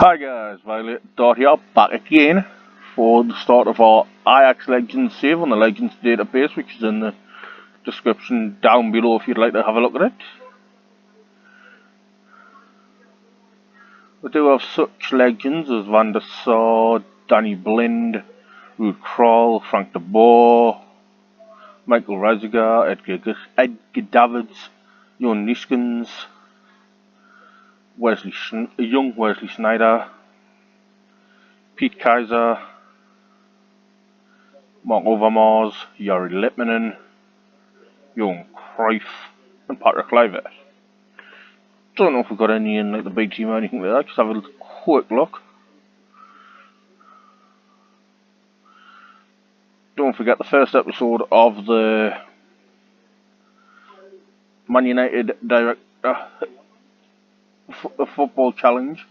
Hi guys, Violet Dot here, back again for the start of our Ajax Legends save on the Legends database, which is in the description down below if you'd like to have a look at it. We do have such legends as Van Der Sar, Danny Blind, Ruud Krol, Frank de Boer, Michael Reiziger, Edgar Davids, Johan Neeskens, young Wesley Sneijder, Piet Keizer, Marc Overmars, Jari Litmanen, Johan Cruijff, and Kluivert. Don't know if we've got any in like the big team or anything like that. Just have a quick look. Don't forget the first episode of the Man United football challenge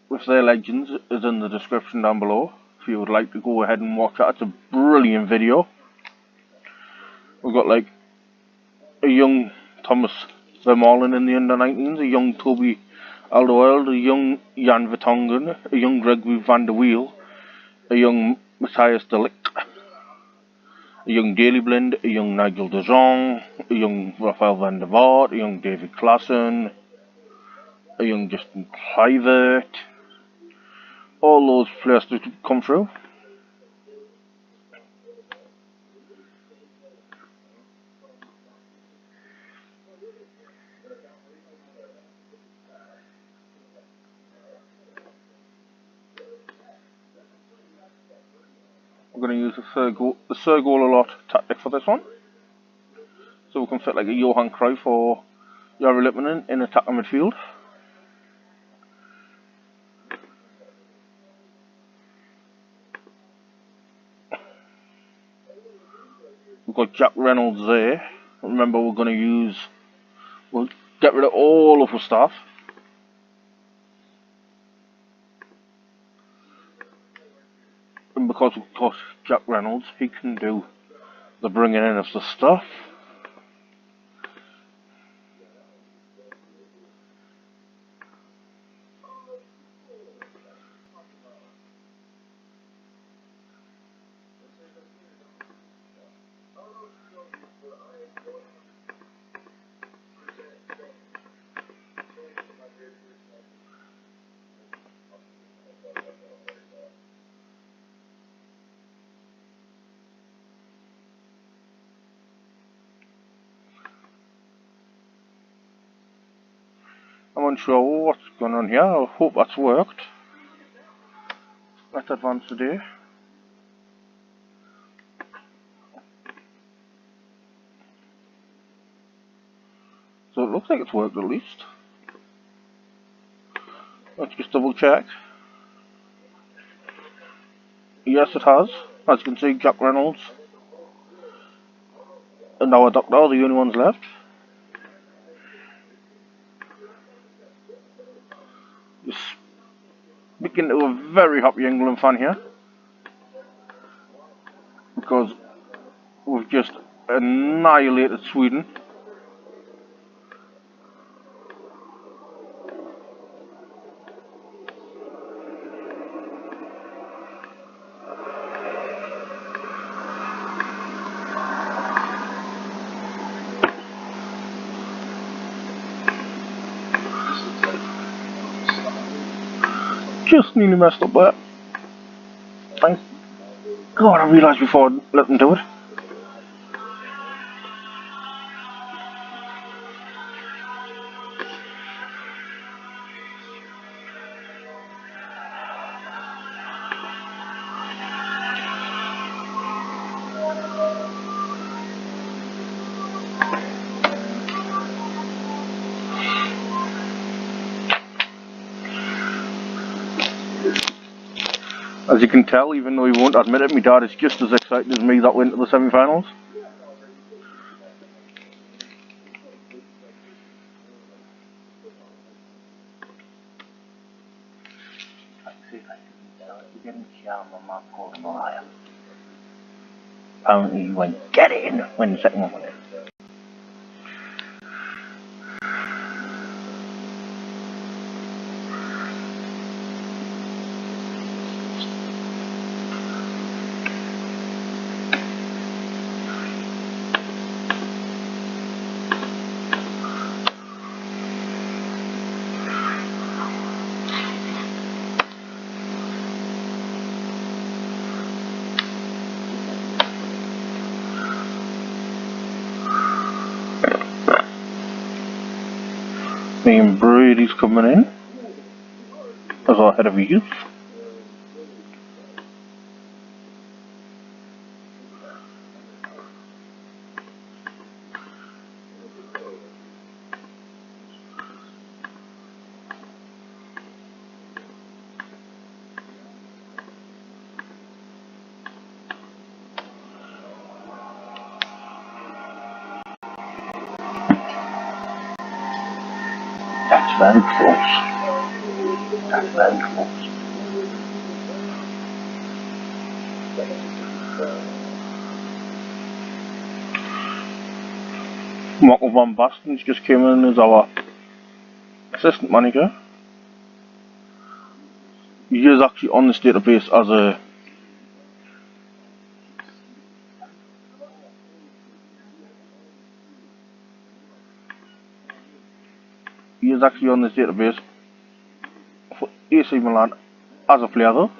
with their legends is in the description down below. If you would like to go ahead and watch that, it's a brilliant video. We've got like a young Thomas Vermaelen in the under-19s, a young Toby Alderweireld, a young Jan Vertonghen, a young Gregory van der Wiel, a young Matthias de Ligt, a young Daley Blind, a young Nigel de Jong, a young Rafael van der Vaart, a young David Klaassen, a young Justin Kluivert. All those players to come through. We're going to use the third goal a lot tactic for this one. So we can fit like a Johan Cruijff or Jari Litmanen in attacking midfield. We've got Jack Reynolds there. Remember, we'll get rid of all of our staff. And because we've got Jack Reynolds, he can do the bringing in of the stuff. I'm unsure what's going on here. I hope that's worked. Let's advance today. So it looks like it's worked at least. Let's just double check. Yes, it has. As you can see, Jack Reynolds and our Doctor are the only ones left. Just speaking to a very happy England fan here, because we've just annihilated Sweden. Just nearly messed up there. Thank God I realised before I let them do it. As you can tell, even though he won't admit it, my dad is just as excited as me that went to the semi-finals. Apparently he went, get it in when the second one went in. Me and Brady's coming in as our head of youth. That's very close. That's very close. Marc Overmars just came in as our assistant manager. He is actually on this database as a for AC Milan as a player though.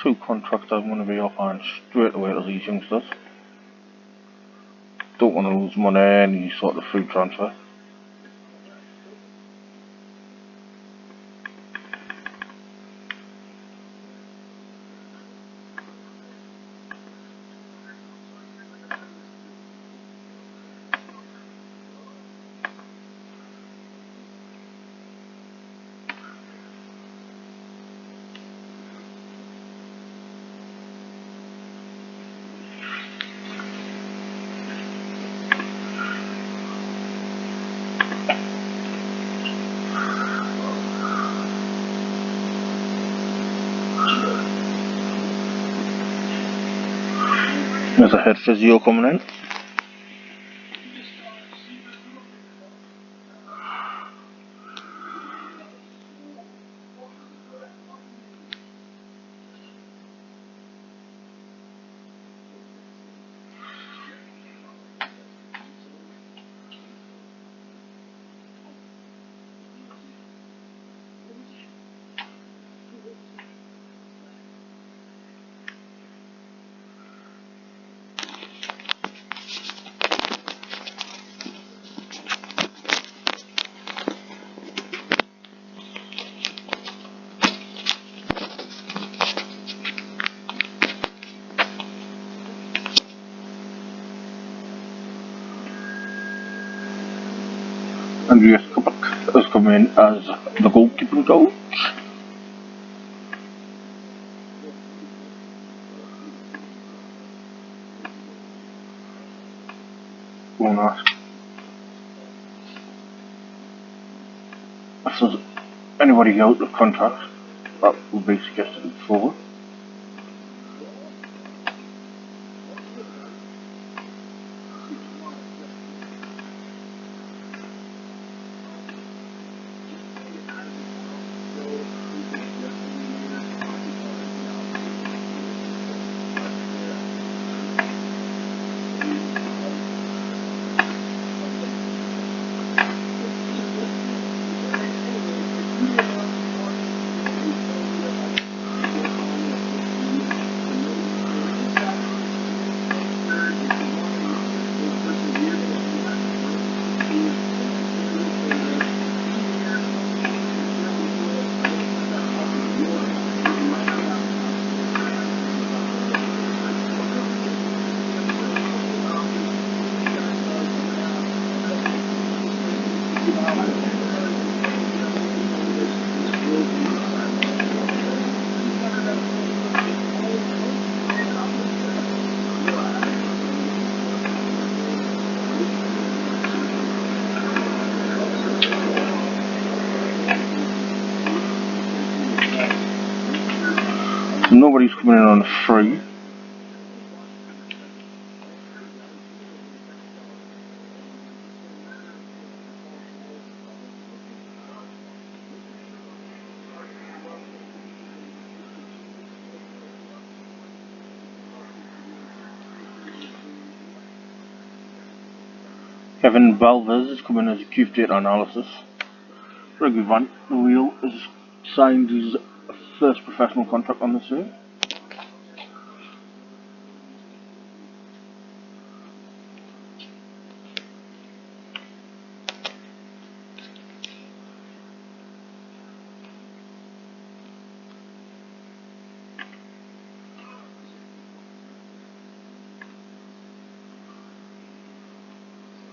Two contracts I'm going to be offering straight away to these youngsters. Don't want to lose money any sort of free transfer. There's a head physio coming in. Andreas Kabak has come in as the goalkeeping coach. Won't ask if there's anybody out of contract that will be suggested forward. Nobody's coming in on a free. Kevin Valvez is coming as a Cruijff data analysis. Edwin Van Der Sar has signed his first professional contract on this year.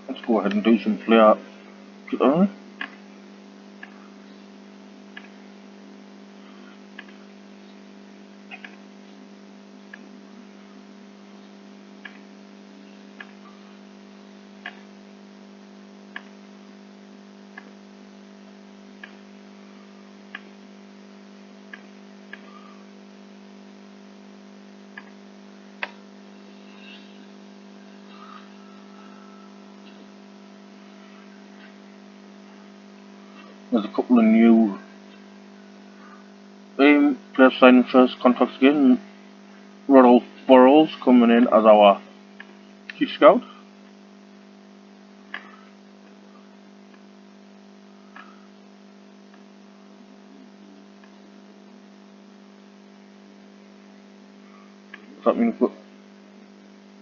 Let's go ahead and do some player. There's a couple of new players signing first contracts again. Ruud Krol coming in as our chief scout. Does that mean we're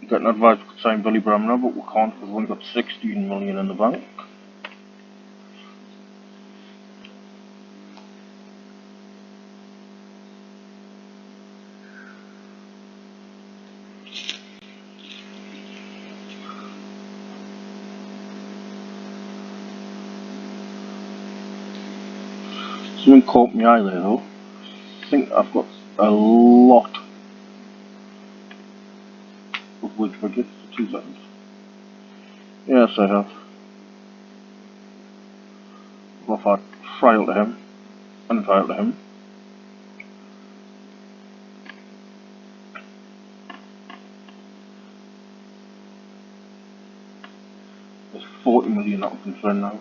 getting advised we could sign Billy Bramner, but we can't because we've only got 16 million in the bank. Something caught my eye there though. I think I've got a lot of wage budget for 2 seconds. Yes, I have. I've offered trial to him and trial to him. There's 40 million that I'm concerned now.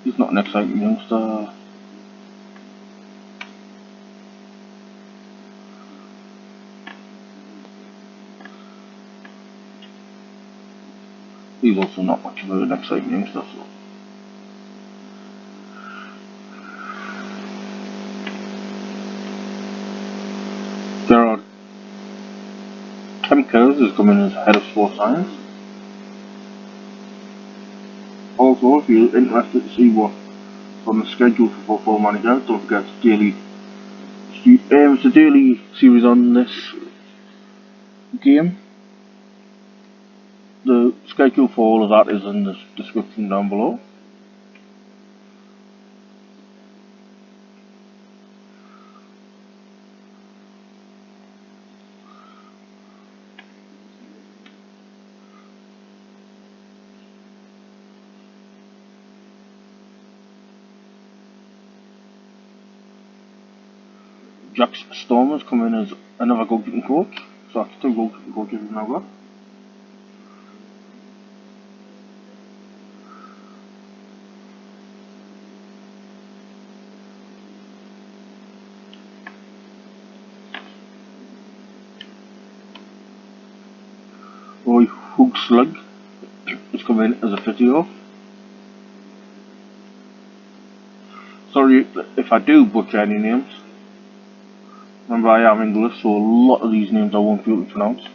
He's not an exciting youngster. He's also not much of an exciting youngster, so. Piet Keizer is coming as head of sports science. Also, if you're interested to see what's on the schedule for Football Manager, don't forget it's a daily series on this game. The schedule for all of that is in the description down below. Ajax Stormers come in as another goalkeeping coach, so that's 2 goalkeeping coaches we've now got. Ruud is coming in as a physio. Sorry if I do butcher any names. Remember, I am English, so a lot of these names I won't be able to pronounce.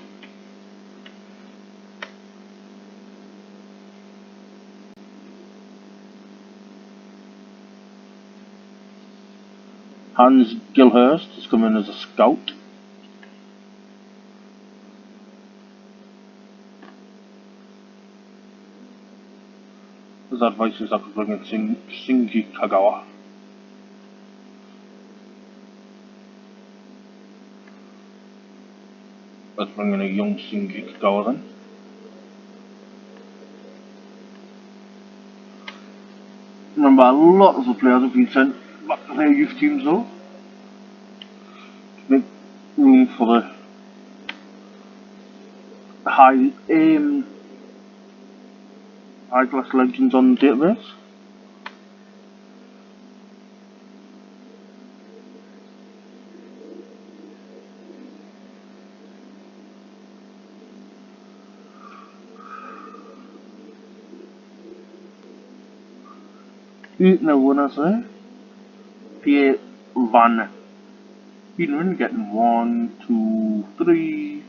Hans Gilhurst has come in as a scout. His advice is I could bring in Shinji Kagawa. Let's bring in a young Shinji Kagawa then. Remember, a lot of the players have been sent back to their youth teams though, to make room for the high class legends on the database. No winners there. Pierre Van Hienen getting 1, 2, 3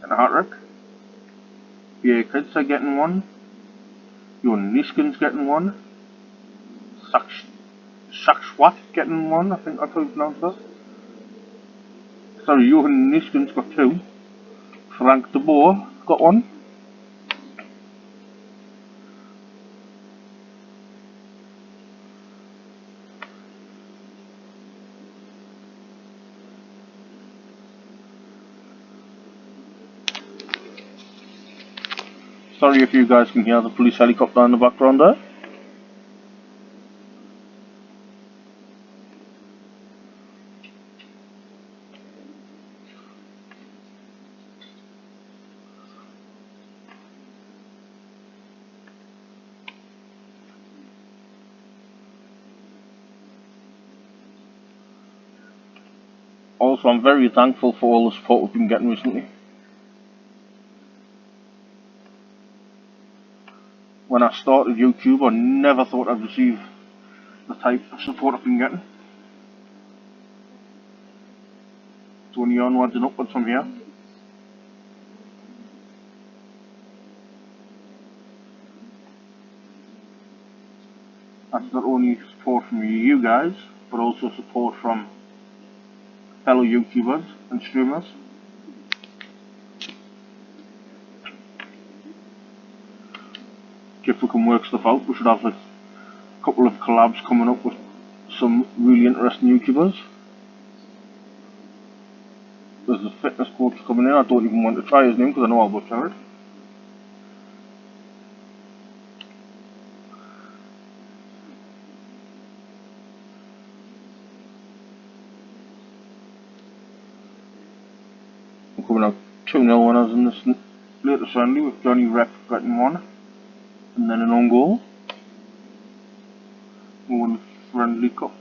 and a hat-trick. Piet Keizer getting 1. Johan Neeskens getting 1. Sakswat getting 1, I think that's how you pronounce that. Sorry, Johan Neeskens got 2. Frank de Boer got 1. Sorry if you guys can hear the police helicopter in the background there. Also, I'm very thankful for all the support we've been getting recently. When I started YouTube, I never thought I'd receive the type of support I've been getting. It's only onwards and upwards from here. That's not only support from you guys, but also support from fellow YouTubers and streamers. If we can work stuff out, we should have a couple of collabs coming up with some really interesting YouTubers. There's a fitness coach coming in. I don't even want to try his name because I know I'll butcher it. We're coming out 2-0 winners in this latest friendly with Johnny Rep getting 1 and then an own goal. We won the friendly cup.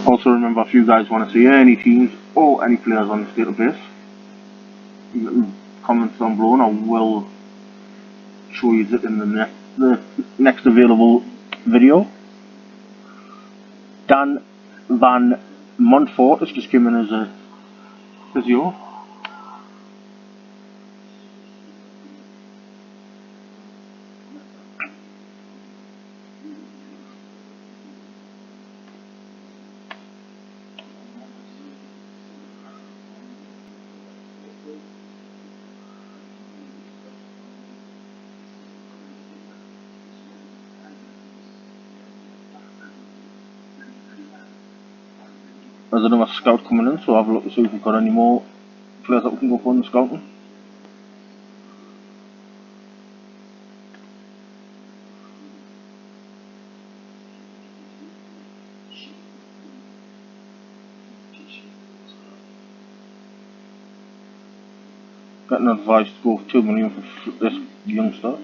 Also remember, if you guys want to see any teams or any players on this database, you can comment down below and I will show you it in the next available video. Dan Van Montfort has just come in as a physio. There's another scout coming in, so I'll have a look to see if we've got any more players that we can go for in the scouting. Getting advised to go for 2 million for this youngster.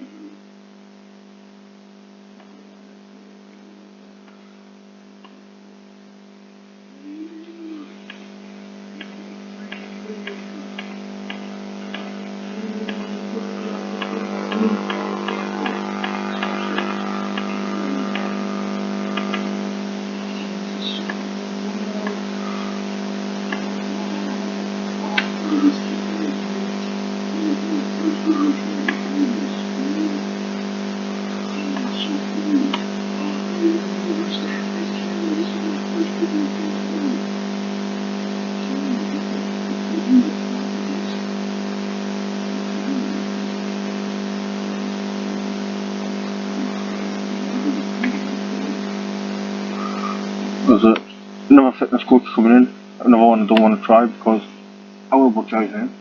There's another fitness coach coming in, another one I don't want to try because I will butcher his name.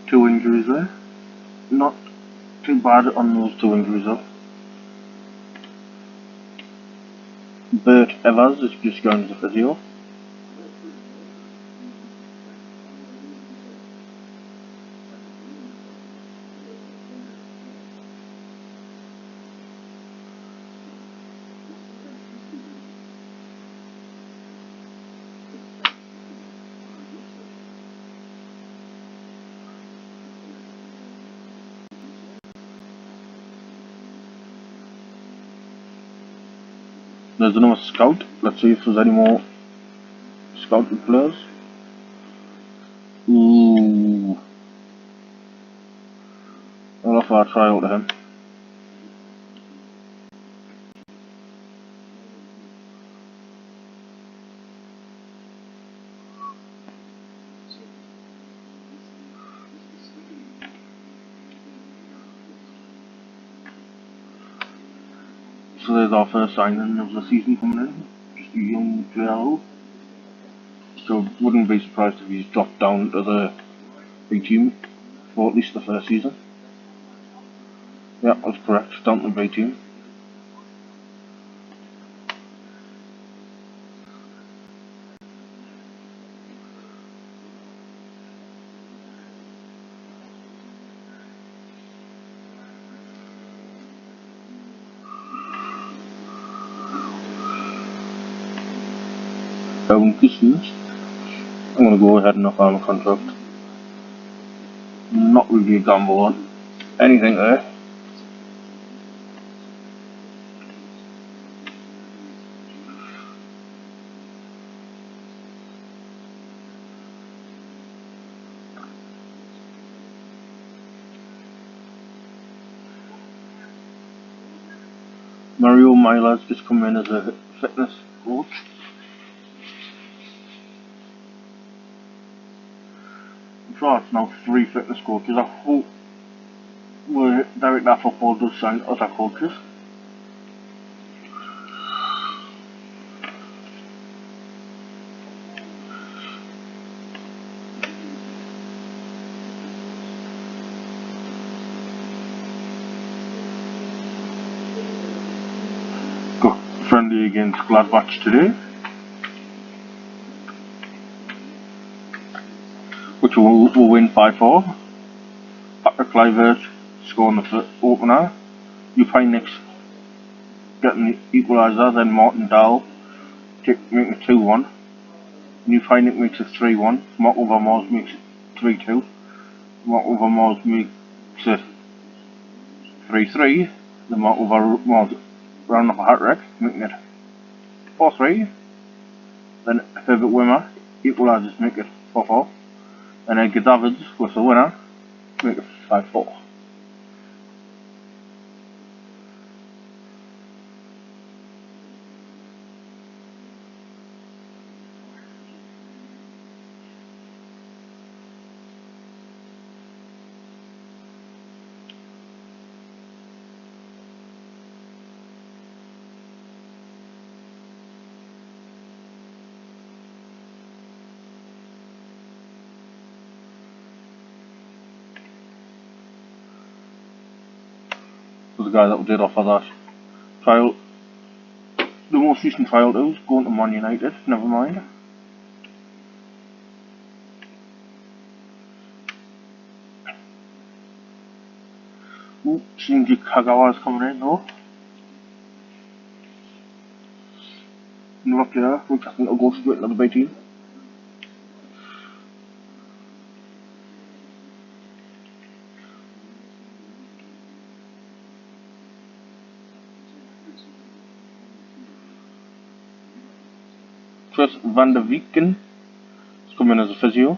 Two injuries there. Not too bad on those two injuries though. Bert Evers is just going to the physio. There's another scout. Let's see if there's any more scouted players. Ooh. I'll offer a trial to him. So there's our first signing of the season coming in, just a young Joel. So wouldn't be surprised if he's dropped down to the B team for at least the first season. Yeah, that's correct, down to the B team. Neeskens. I'm going to go ahead and offer him a contract. Not really a gamble on anything there. Mario Mila's just come in as a fitness coach. I'm sure it's now 3 fitness coaches. I hope Director Football does sign other coaches. Got friendly against Gladbach today, which will win 5-4. Kluivert scoring the opener. Upinix getting the equaliser, then Martin Dahl making it 2-1. Upinix makes it 3-1. Marc Overmars makes it 3-2. Marc Overmars makes it 3-3. Then Marc Overmars round off a hat-trick, making it 4-3. Then Herbert Wimmer equalises, make it 4-4. And Edgar Davids was the winner, Make it 5-4. The guy that we did offer that trial, the most recent trial was going to Man United, never mind. Ooh, Shinji Kagawa's coming in though. Another player, which I think will go straight into the B team. Chris Van der Wieken is coming as a physio.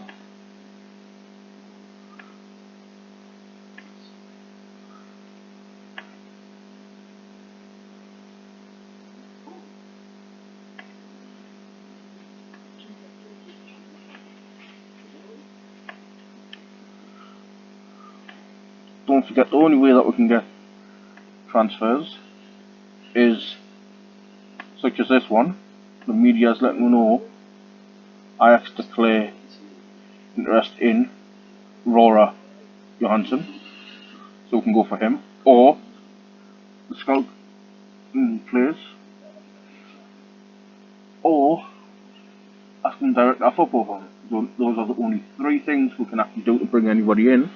Don't forget, the only way that we can get transfers is such as this one. The media's letting me know Ajax declare interest in Rora Johansson, so we can go for him, or the scout players, or ask them direct offer for him. Those are the only three things we can actually do to bring anybody in.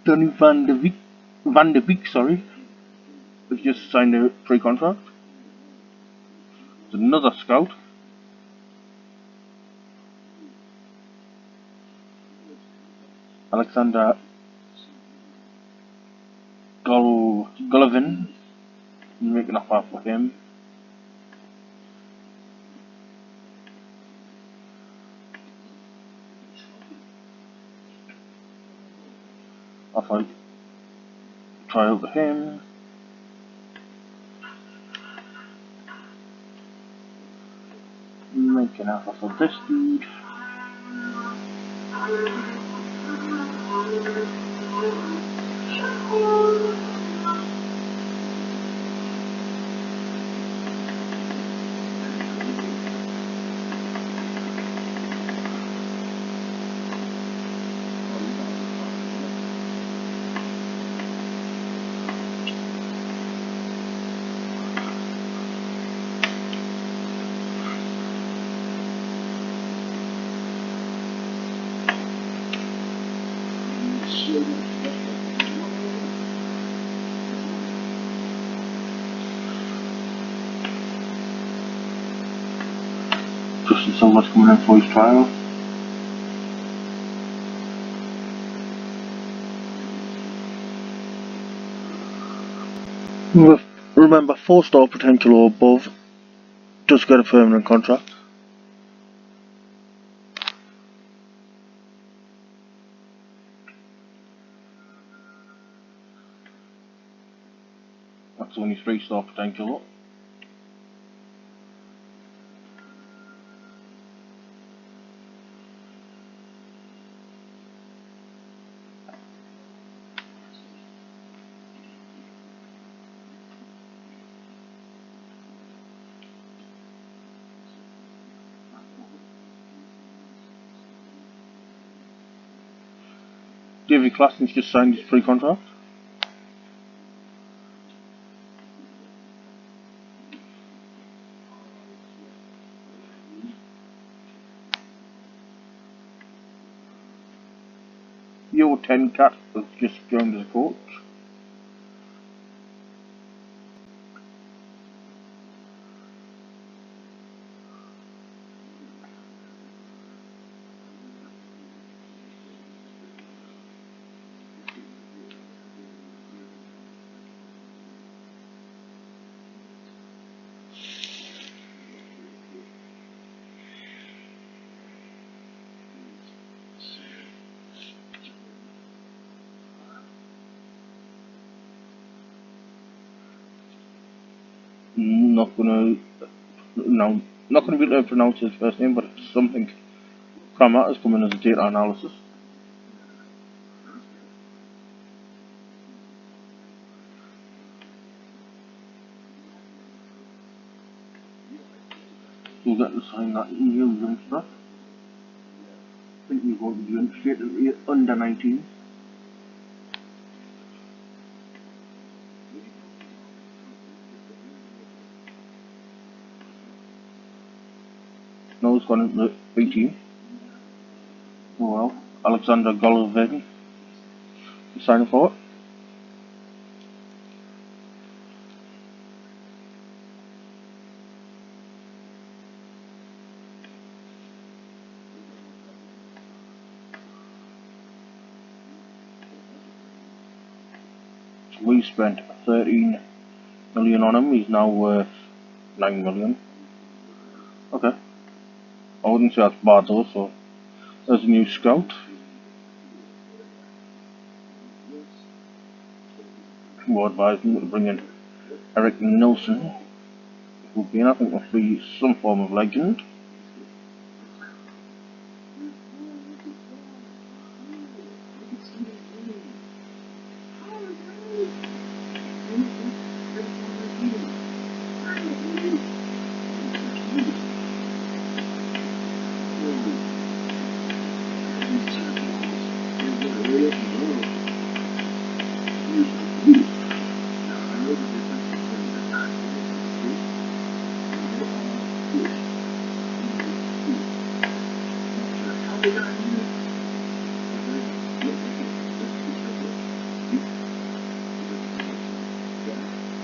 Donny Van de Beek, sorry, has just signed a pre-contract. There's another scout. Alexander Golovin, making an offer for him. Offer trial to him. Make an offer for this dude. Justin Silver's coming in for his trial. Remember, 4-star potential or above does get a permanent contract. That's only 3-star potential. David Klassen's just signed his pre-contract. U10 cat that's just joined as a coach. Not gonna be able to pronounce his first name, but it's something. Kramat is coming as a data analysis. We'll get to sign that new youngster. I think we've got the straight to under 19. No, it's gone into 18. Oh well. Alexander Golovin signing for it. We spent 13 million on him, he's now worth 9 million. Okay. I wouldn't say that's bad though, so there's a new scout. More advised me to bring in Eric Nilsson, who I think must be some form of legend.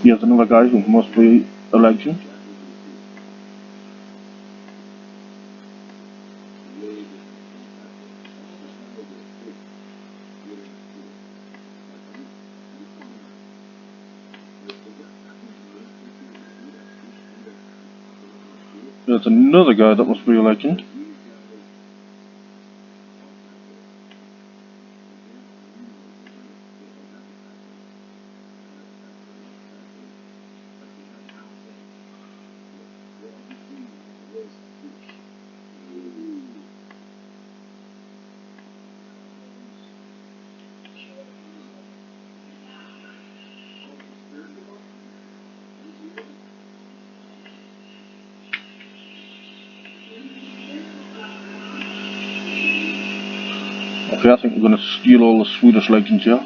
Here's another guy who must be a legend. There's another guy that must be a legend. Okay, I think we're going to steal all the Swedish legends here.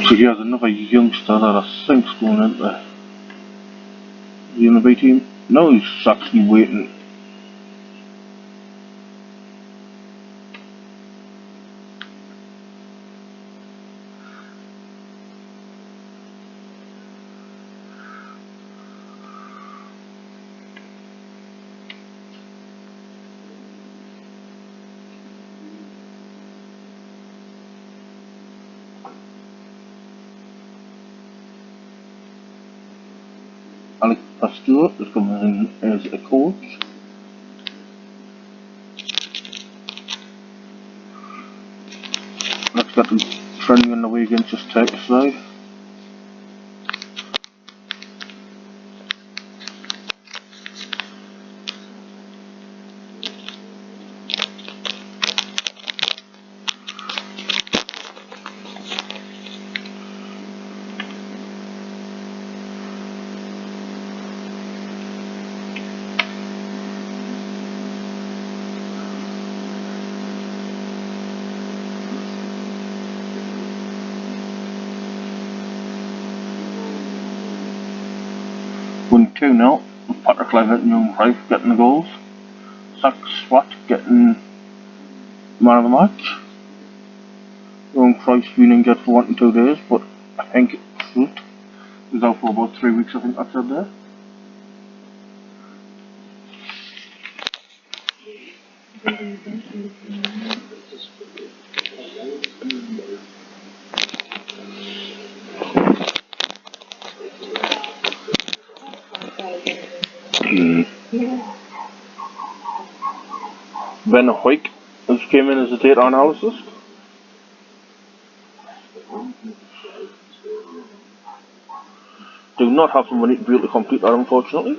So yeah, there's another youngster that I think's going into the under B team. No, he's actually waiting. Alex Pasteur is coming in as a coach. Let's get them training on the way against this Turkish side. Win 2-0 with Patrick Kluivert and Johan Cruijff getting the goals. Zach Swat getting man of the match. Johan Cruijff's been injured for 1 to 2 days, but I think Ruud is out for about 3 weeks, I think I said there. Ben Hoyk has came in as a data analysis. Do not have the money to be able to complete that, unfortunately.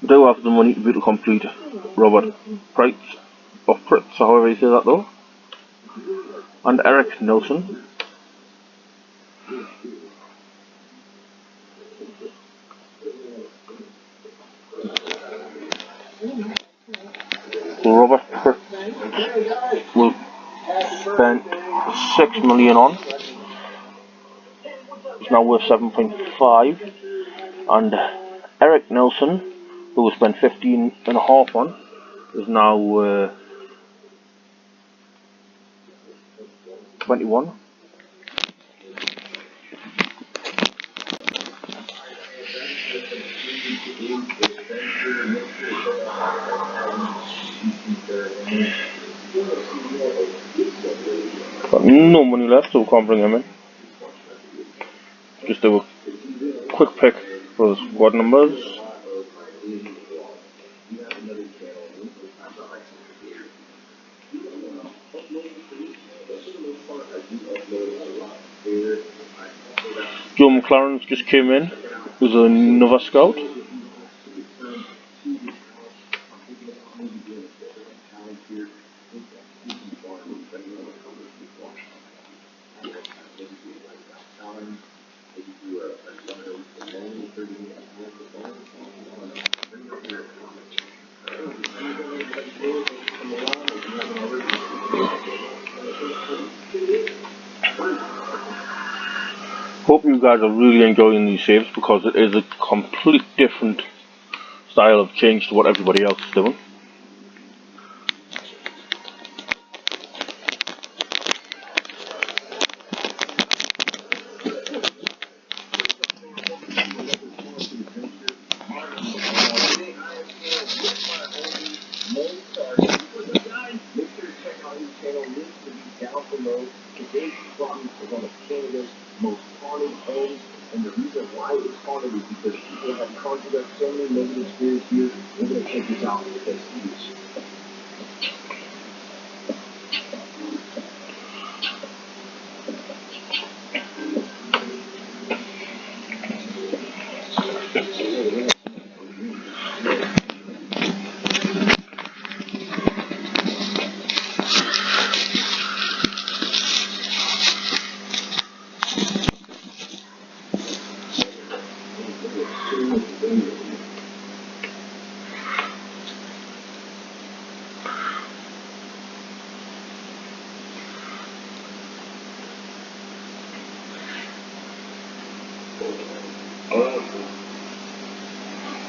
Do have the money to be able to complete Robert Price, or Pritz, however you say that though, and Eric Nilsson. Robert Pritz will spend 6 million on. It's now worth 7.5, and Eric Nilsson, who will spend 15.5 on, is now 21. Got no money left, so we can't bring him in. Just do a quick pick for the squad numbers. Joe McLaren's just came in, who's another scout. Hope you guys are really enjoying these saves, because it is a complete different style of change to what everybody else is doing.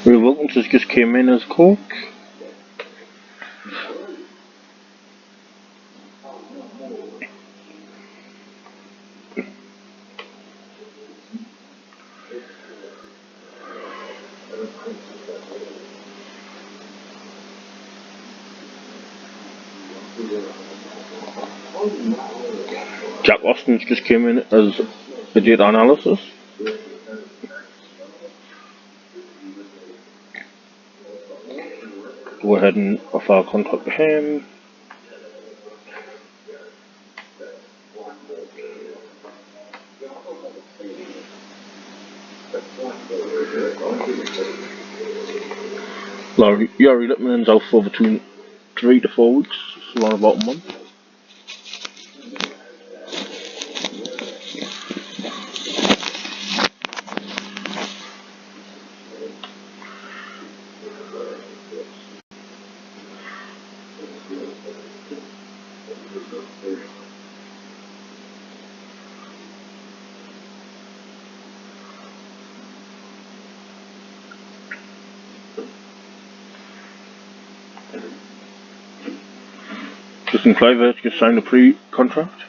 Ray Wilkins just came in as coach. Jack Austin's just came in as the data analysis. Go ahead and offer our contract to him. Jari Litmanen's out for between 3 to 4 weeks, so around about a month. Kluivert just signed a pre-contract.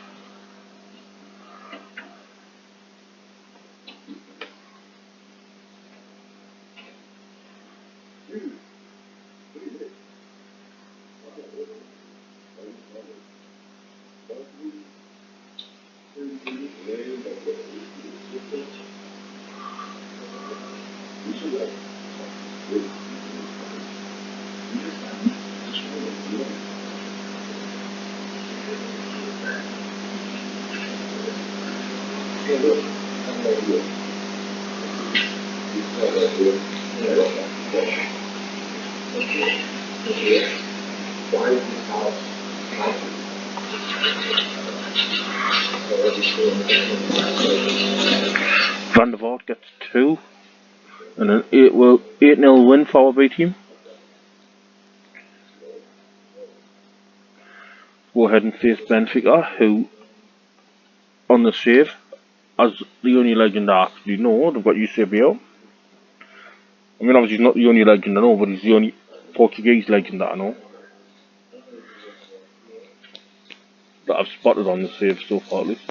Van der Sar gets 2 and an 8-0 win for our B team. Go ahead and face Benfica, who on the save, as the only legend I actually know, they've got Eusebio. I mean, obviously he's not the only legend I know, but he's the only Portuguese legend that I know that I've spotted on the save so far at least.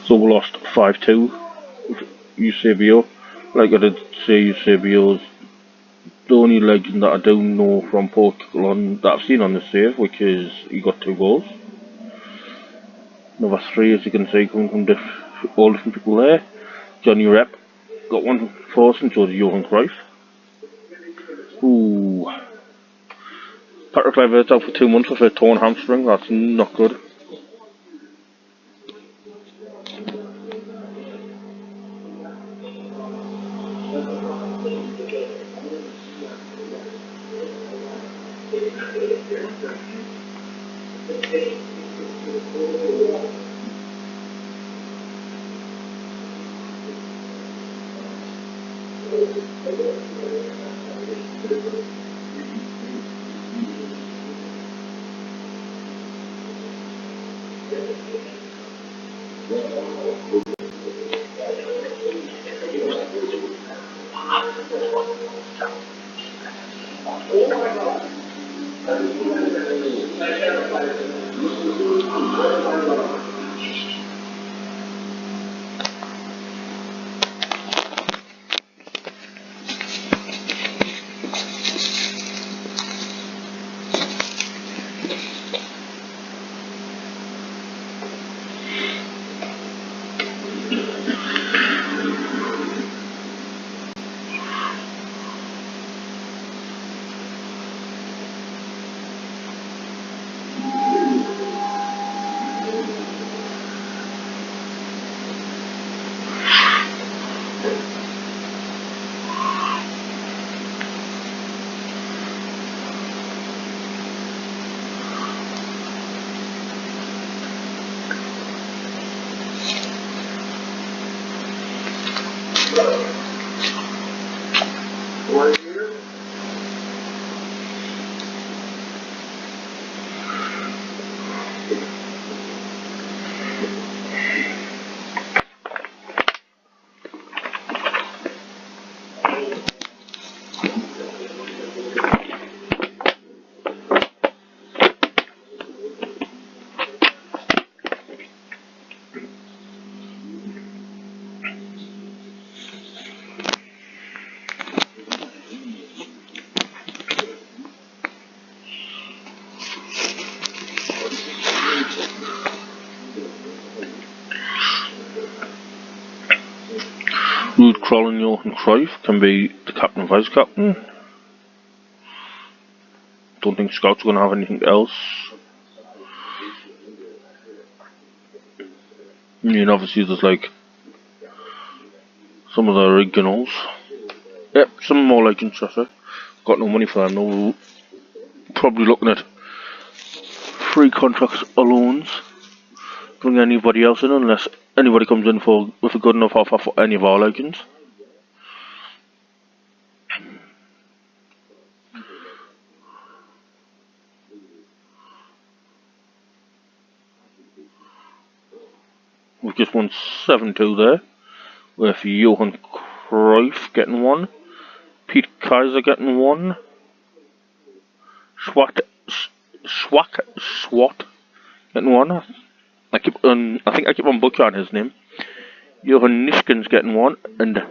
So we lost 5-2 with Eusebio. Like I did say, Eusebio's the only legend that I do know from Portugal that I've seen on the save, which is he got 2 goals. Another 3, as you can see, coming from all different people there. Johnny Rep got 1 for us, and so did Johan Cruijff. Ooh. Patrick Kluivert's out for 2 months with a torn hamstring. That's not good. Ruud Krol and Johan Cruijff can be the captain and vice captain. Don't think scouts are going to have anything else. And obviously there's like some of the originals. Yep, some more like interesting. Got no money for them though. Probably looking at free contracts or loans. Bring anybody else in unless anybody comes in with a good enough offer for any of our legends. We've just won 7-2 there, with Johan Cruijff getting one, Piet Keizer getting one, Swat getting one. I think I keep on butchering his name. Johan Neeskens getting one, and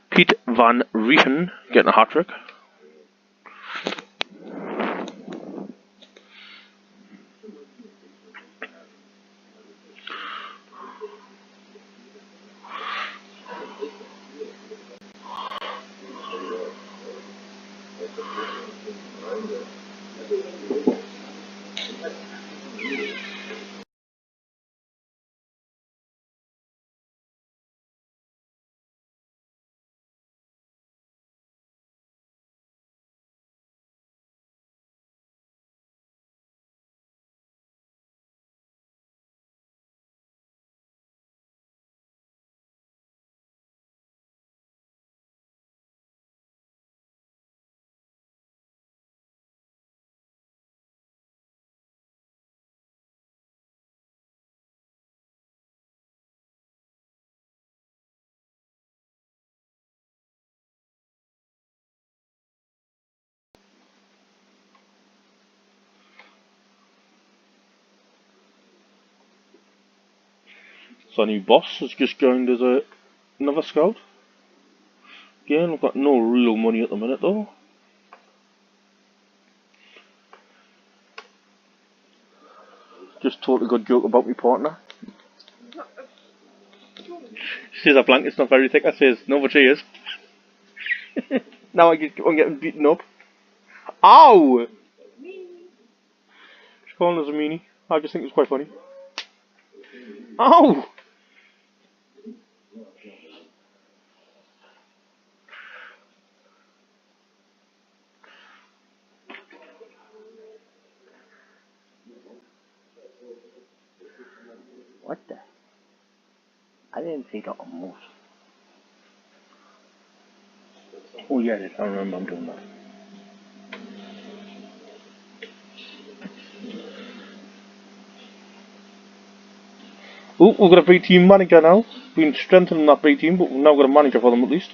Piet Van Reiziger getting a hat-trick. Sonny Boss has just joined as another scout. Again, I've got no real money at the minute though. Just totally good joke about my partner. She says a blanket's not very thick. I says, no, but she is. Now I keep on getting beaten up. Ow! She's calling us a meanie. I just think it's quite funny. Ow! What the? I didn't see that almost. Oh yeah, I remember I'm doing that. Oh, we've got a B team manager now. Been strengthening that B team, but we've now got a manager for them at least.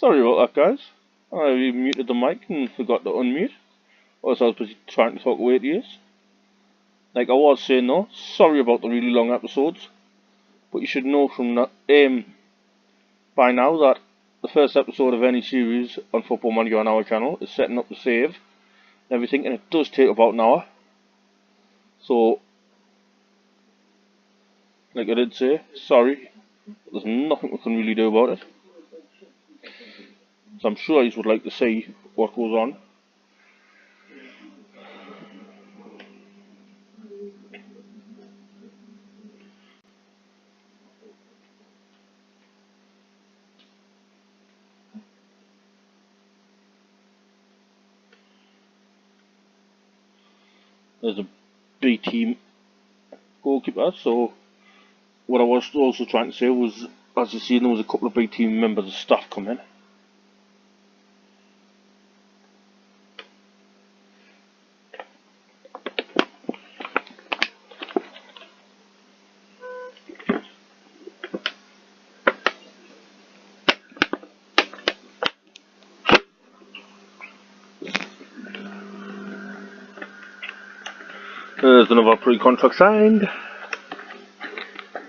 Sorry about that, guys. I muted the mic and forgot to unmute. Or else I was busy trying to talk away to you. Like I was saying though, sorry about the really long episodes. But you should know from that, by now that the first episode of any series on Football Manager on our channel is setting up the save and everything, and it does take about an hour. So, like I did say, sorry, there's nothing we can really do about it. So I'm sure you would like to see what goes on. There's a B team goalkeeper, so what I was also trying to say was, as you see, there was a couple of B team members of staff come in. There's another pre-contract signed.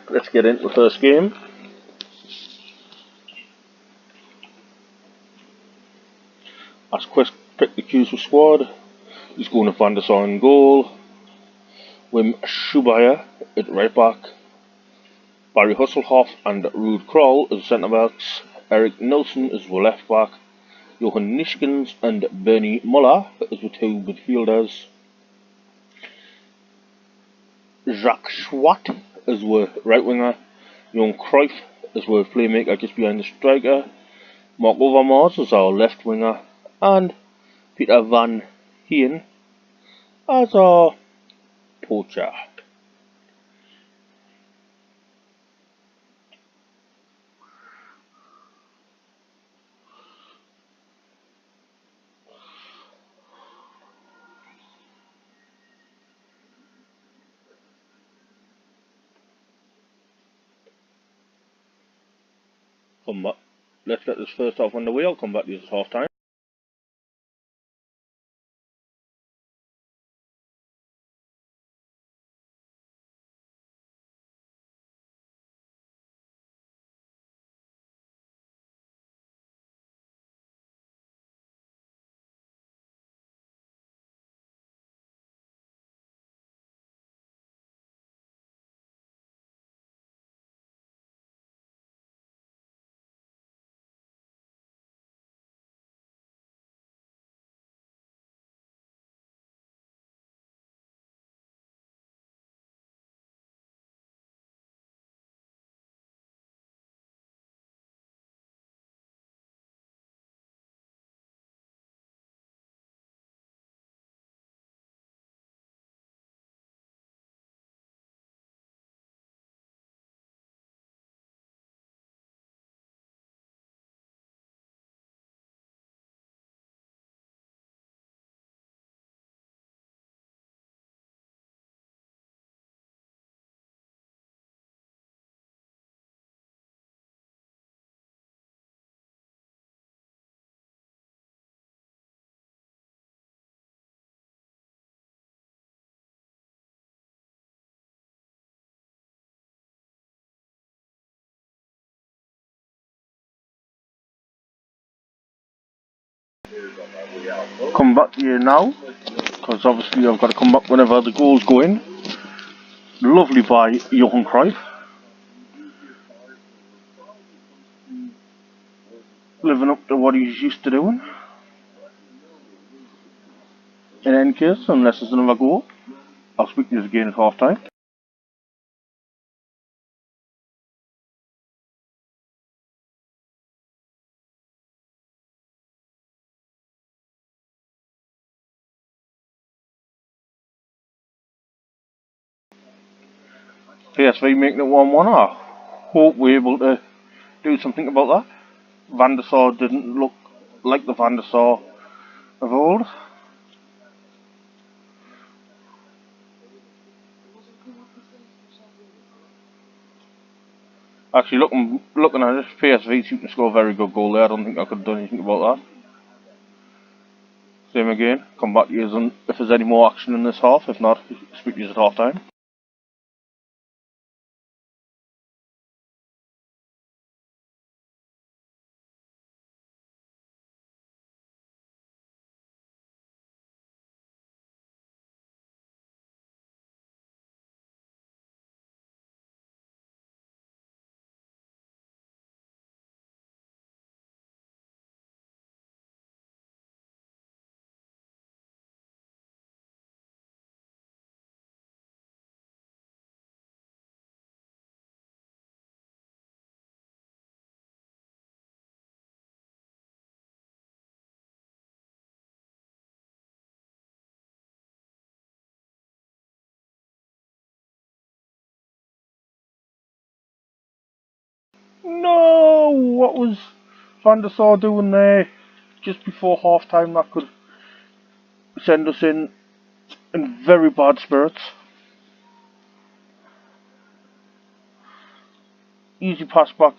Let's get into the first game. As Quest picked the Cruijff squad, he's going to Van Der Sar in goal. Wim Schubaya at right back. Barry Hasselhoff and Ruud Krol as centre backs. Erik Nielsen as the left back. Johan Neeskens and Bernie Muller as the two midfielders. Jacques Schwat as the right winger. Johan Cruijff as the playmaker just behind the striker. Marc Overmars as our left winger. And Peter Van Heen as our poacher. Come back. Let's get this first half underway. I'll come back to this half time. Come back here now, because obviously I've got to come back whenever the goals go in. Lovely by Johan Cruijff. Living up to what he's used to doing. In any case, unless there's another goal, I'll speak to you again at half time. PSV making it 1-1. I hope we're able to do something about that. Van Der Sar didn't look like the Van Der Sar of old. Actually, looking at it, PSV seem to score a very good goal there. I don't think I could have done anything about that. Same again. Come back to you if there's any more action in this half. If not, speak to you at half time. No! What was Van Der Sar doing there just before half time that could send us in very bad spirits? Easy pass back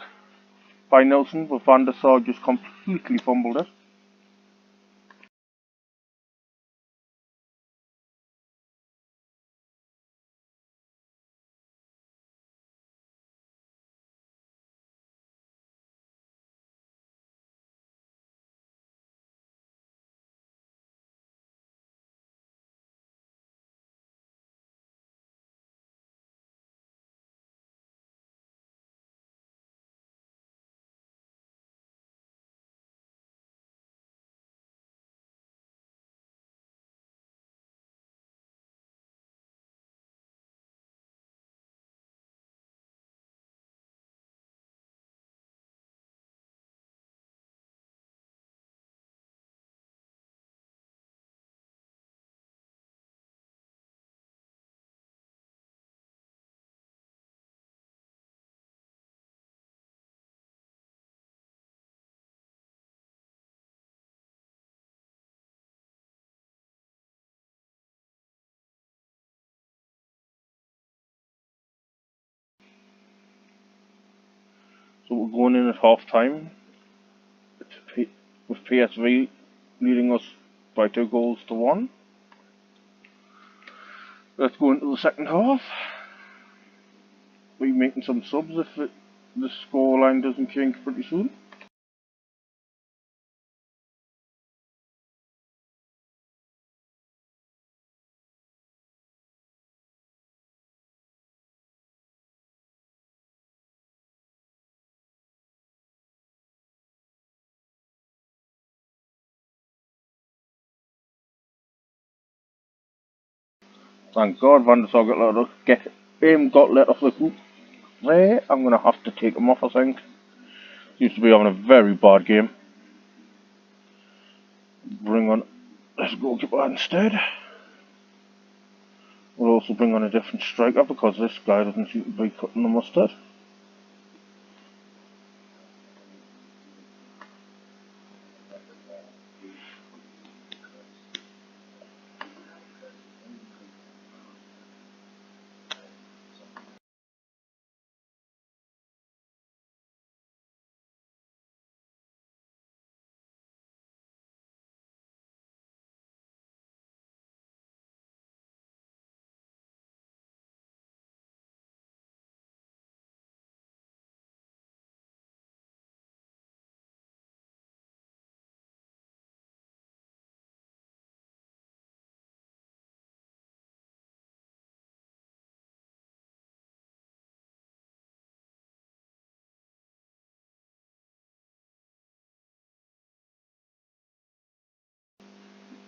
by Nelson, but Van Der Sar just completely fumbled it. So we're going in at half time with PSV leading us by 2-1. Let's go into the second half. We're making some subs if the scoreline doesn't change pretty soon. Thank God Van Der Sar got let off the hook there. I'm going to have to take him off, I think. Seems to be having a very bad game. Bring on this goalkeeper instead. We'll also bring on a different striker because this guy doesn't seem to be cutting the mustard.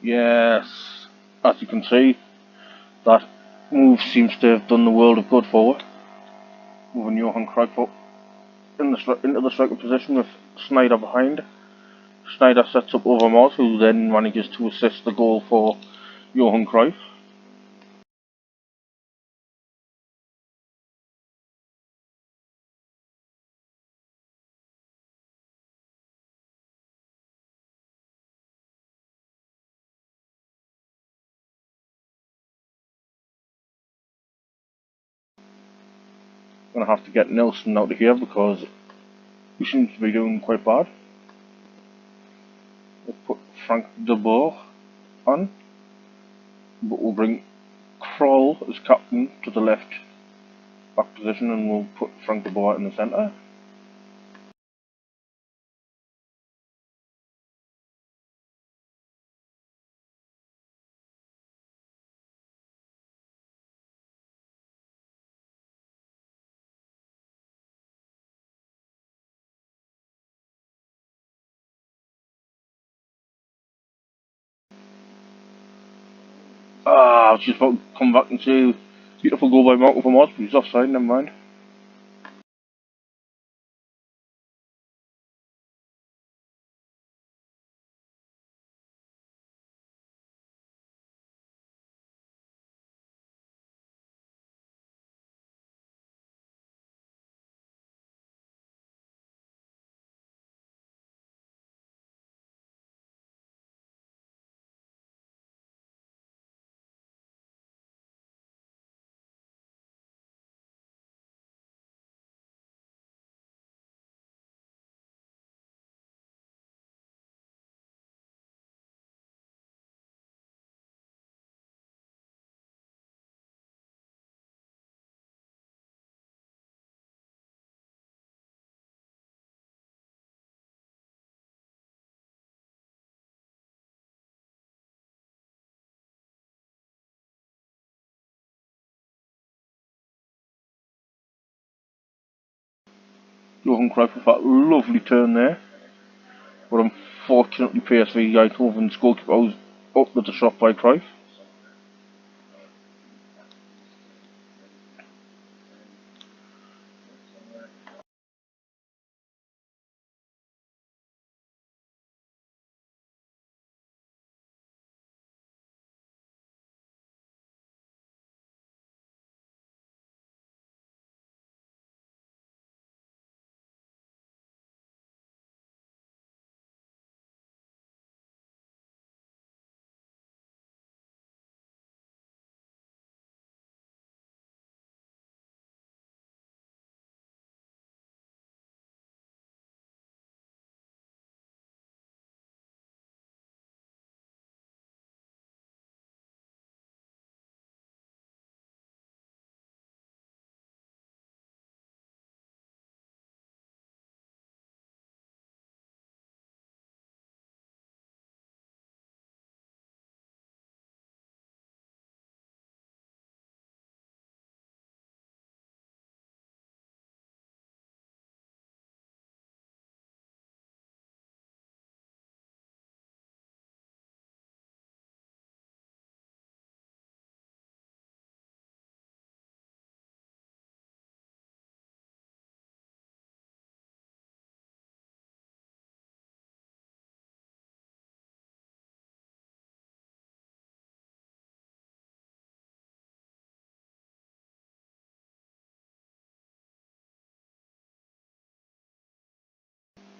Yes, as you can see, that move seems to have done the world of good for it. Moving Johan Cruijff up into the striker position with Sneijder behind. Sneijder sets up Overmars, who then manages to assist the goal for Johan Cruijff. Gonna have to get Nelson out of here because he seems to be doing quite bad. We'll put Frank de Boer on, but we'll bring Krol as captain to the left back position, and we'll put Frank de Boer in the centre. I was just about to come back and say beautiful goal by Marc Overmars, but he's offside, never mind. Johan Cruijff with that lovely turn there, but unfortunately PSV Eindhoven's goalkeeper was up with the shot by Cruijff.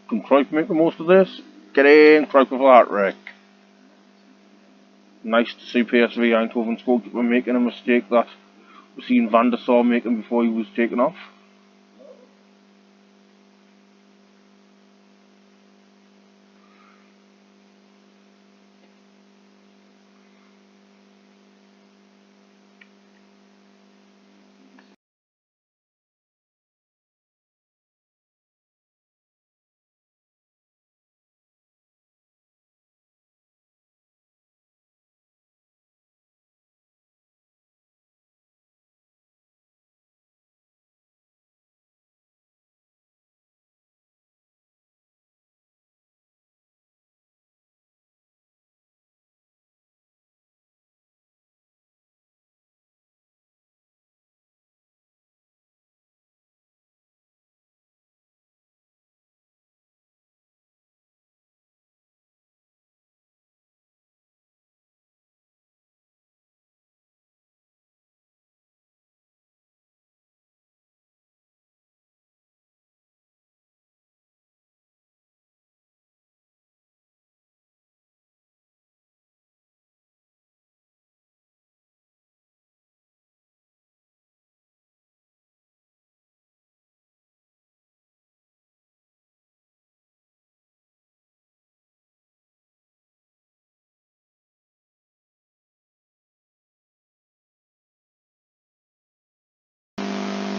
Can Cruijff make the most of this? Get in, Cruijff with a hat-trick. Nice to see PSV Eindhoven's goalkeeper making a mistake that we've seen Van Der Sar making before he was taken off.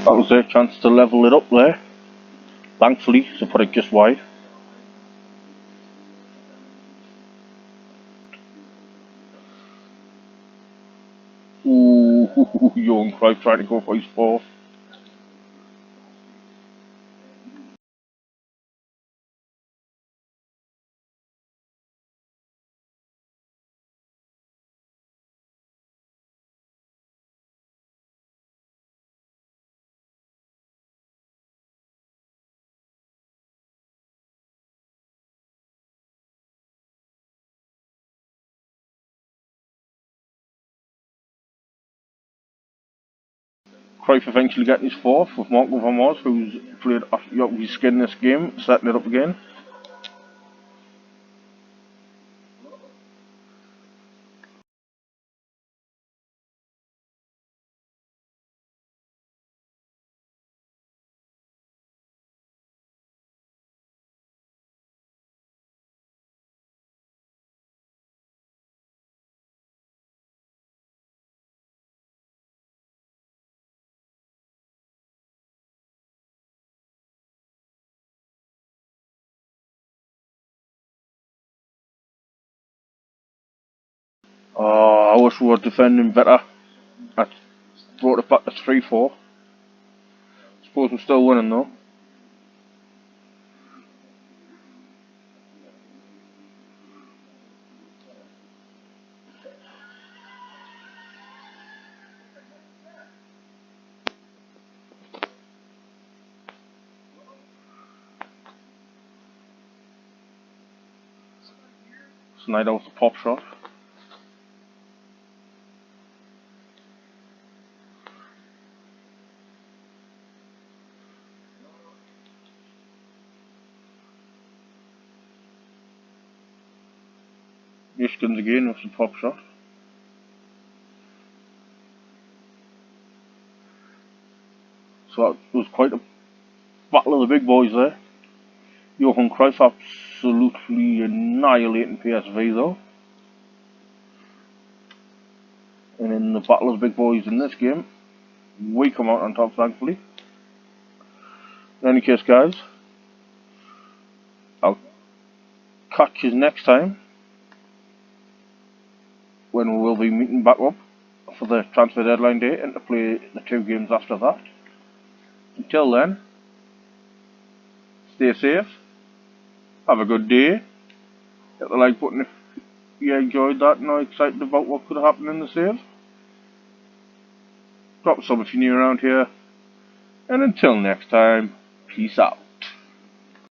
That was their chance to level it up there. Thankfully, to put it just wide. Ooh, Johan Cruijff trying to go for his fourth. Cruijff eventually getting his fourth with Marc Overmars, who's played off his skin this game, setting it up again. I wish we were defending better. I brought it back to 3-4. Suppose we're still winning though. Sneijder with the pop shot. Neeskens again with the pop shot. So that was quite a battle of the big boys there. Johan Cruijff absolutely annihilating PSV though. And in the battle of the big boys in this game, we come out on top thankfully. In any case guys, I'll catch you next time when we will be meeting back up for the transfer deadline day and to play the 2 games after that. Until then, stay safe, have a good day, hit the like button if you enjoyed that and are excited about what could happen in the save. Drop a sub if you're new around here, and until next time, peace out.